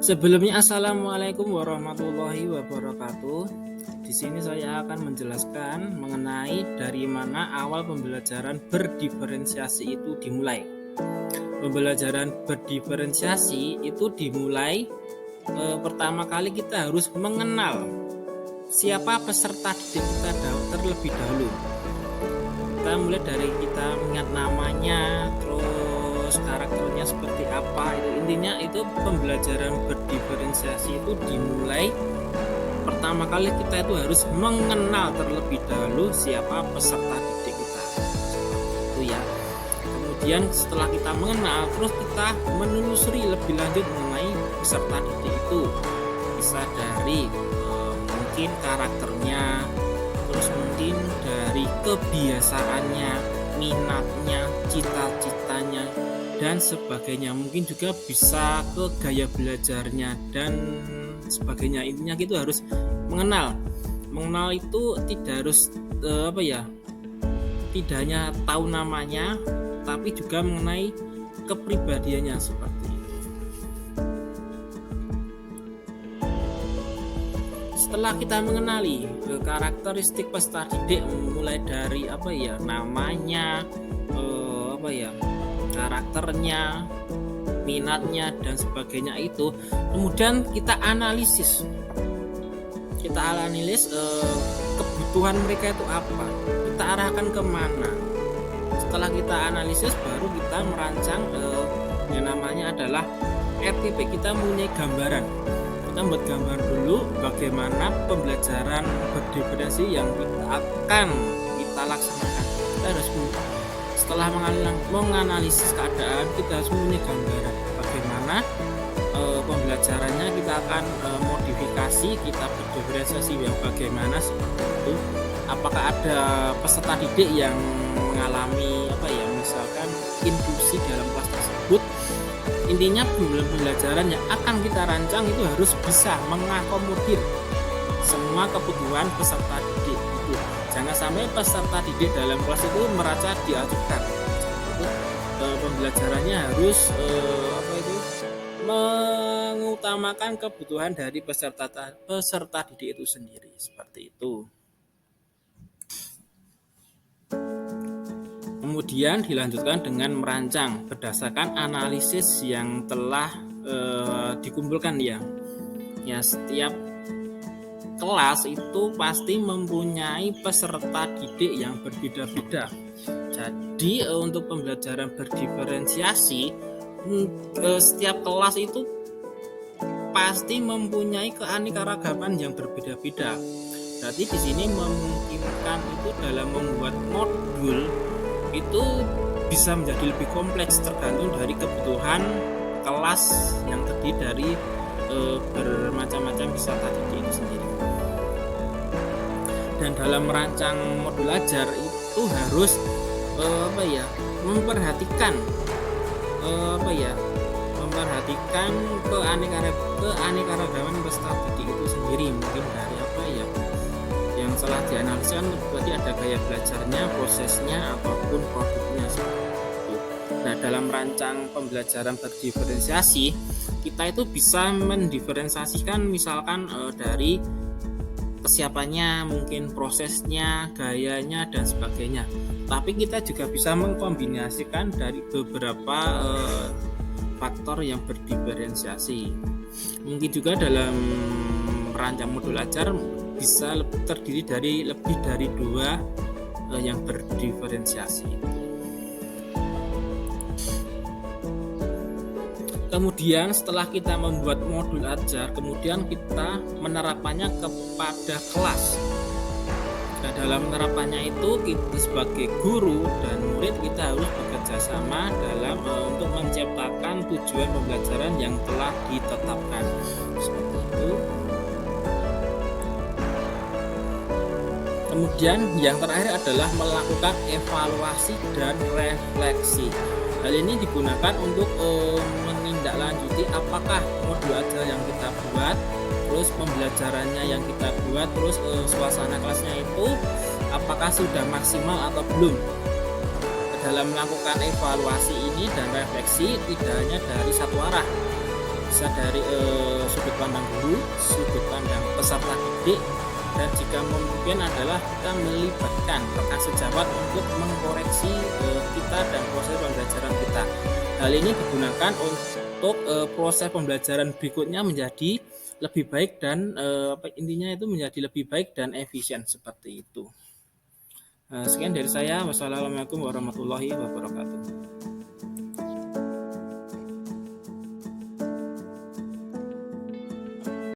Sebelumnya assalamualaikum warahmatullahi wabarakatuh. Di sini saya akan menjelaskan mengenai dari mana awal pembelajaran berdiferensiasi itu dimulai. Pembelajaran berdiferensiasi itu dimulai pertama kali kita harus mengenal siapa peserta didik kita terlebih dahulu. Kita mulai dari kita mengingat namanya, terus karakternya seperti apa. Intinya itu pembelajaran berdiferensiasi itu dimulai pertama kali kita itu harus mengenal terlebih dahulu siapa peserta didik kita. Itu ya. Kemudian setelah kita mengenal, terus kita menelusuri lebih lanjut mengenai peserta didik itu. Bisa dari mungkin karakternya, terus mungkin dari kebiasaannya, minatnya, cita-citanya, dan sebagainya. Mungkin juga bisa ke gaya belajarnya dan sebagainya. Intinya kita harus mengenal itu tidak harus tidak hanya tahu namanya, tapi juga mengenai kepribadiannya seperti itu. Setelah kita mengenali karakteristik peserta didik, mulai dari namanya, karakternya, minatnya dan sebagainya itu, kemudian kita analisis kebutuhan mereka itu apa, kita arahkan kemana. Setelah kita analisis, baru kita merancang yang namanya adalah RTP. Kita mempunyai gambaran, kita buat gambar dulu bagaimana pembelajaran berdiferensiasi yang akan kita laksanakan. Kita harus setelah menganalisis keadaan, kita harus mempunyai gambaran bagaimana pembelajarannya. Kita akan modifikasi, kita berdiferensiasi yang bagaimana seperti itu. Apakah ada peserta didik yang mengalami misalkan inklusi dalam kelas tersebut. Intinya pembelajaran yang akan kita rancang itu harus bisa mengakomodir semua kebutuhan peserta didik itu. Jangan sampai peserta didik dalam kelas itu merasa diacuhkan. Pembelajarannya harus mengutamakan kebutuhan dari peserta didik itu sendiri, seperti itu. Kemudian dilanjutkan dengan merancang berdasarkan analisis yang telah dikumpulkan ya. Setiap kelas itu pasti mempunyai peserta didik yang berbeda-beda. Jadi untuk pembelajaran berdiferensiasi, setiap kelas itu pasti mempunyai keanekaragaman yang berbeda-beda. Berarti di sini memungkinkan itu dalam membuat modul itu bisa menjadi lebih kompleks tergantung dari kebutuhan kelas yang terdiri dari bermacam-macam peserta didik itu sendiri. Dan dalam merancang modul ajar itu harus memperhatikan keanekaragaman peserta didik itu sendiri. Mungkin dari yang telah dianalisis, berarti ada gaya belajarnya, prosesnya ataupun produknya seperti itu. Nah, dalam merancang pembelajaran berdiferensiasi, kita itu bisa mendiferensiasikan misalkan dari kesiapannya, mungkin prosesnya, gayanya dan sebagainya. Tapi kita juga bisa mengkombinasikan dari beberapa faktor yang berdiferensiasi. Mungkin juga dalam merancang modul ajar bisa terdiri dari lebih dari 2 yang berdiferensiasi. Kemudian setelah kita membuat modul ajar, kemudian kita menerapkannya kepada kelas. Nah, dalam penerapannya itu kita sebagai guru dan murid kita harus bekerja sama dalam untuk menciptakan tujuan pembelajaran yang telah ditetapkan. Seperti itu. Kemudian yang terakhir adalah melakukan evaluasi dan refleksi. Hal ini digunakan untuk menindaklanjuti apakah modul ajar yang kita buat, terus pembelajarannya yang kita buat, terus suasana kelasnya itu apakah sudah maksimal atau belum. Dalam melakukan evaluasi ini dan refleksi tidak hanya dari satu arah, bisa dari sudut pandang guru, sudut pandang peserta didik, dan jika mungkin adalah kita melibatkan rekan sejawat untuk mengkoreksi kita dan proses pembelajaran kita. Hal ini digunakan untuk proses pembelajaran berikutnya menjadi lebih baik dan intinya itu menjadi lebih baik dan efisien seperti itu. Sekian dari saya. Wassalamualaikum warahmatullahi wabarakatuh.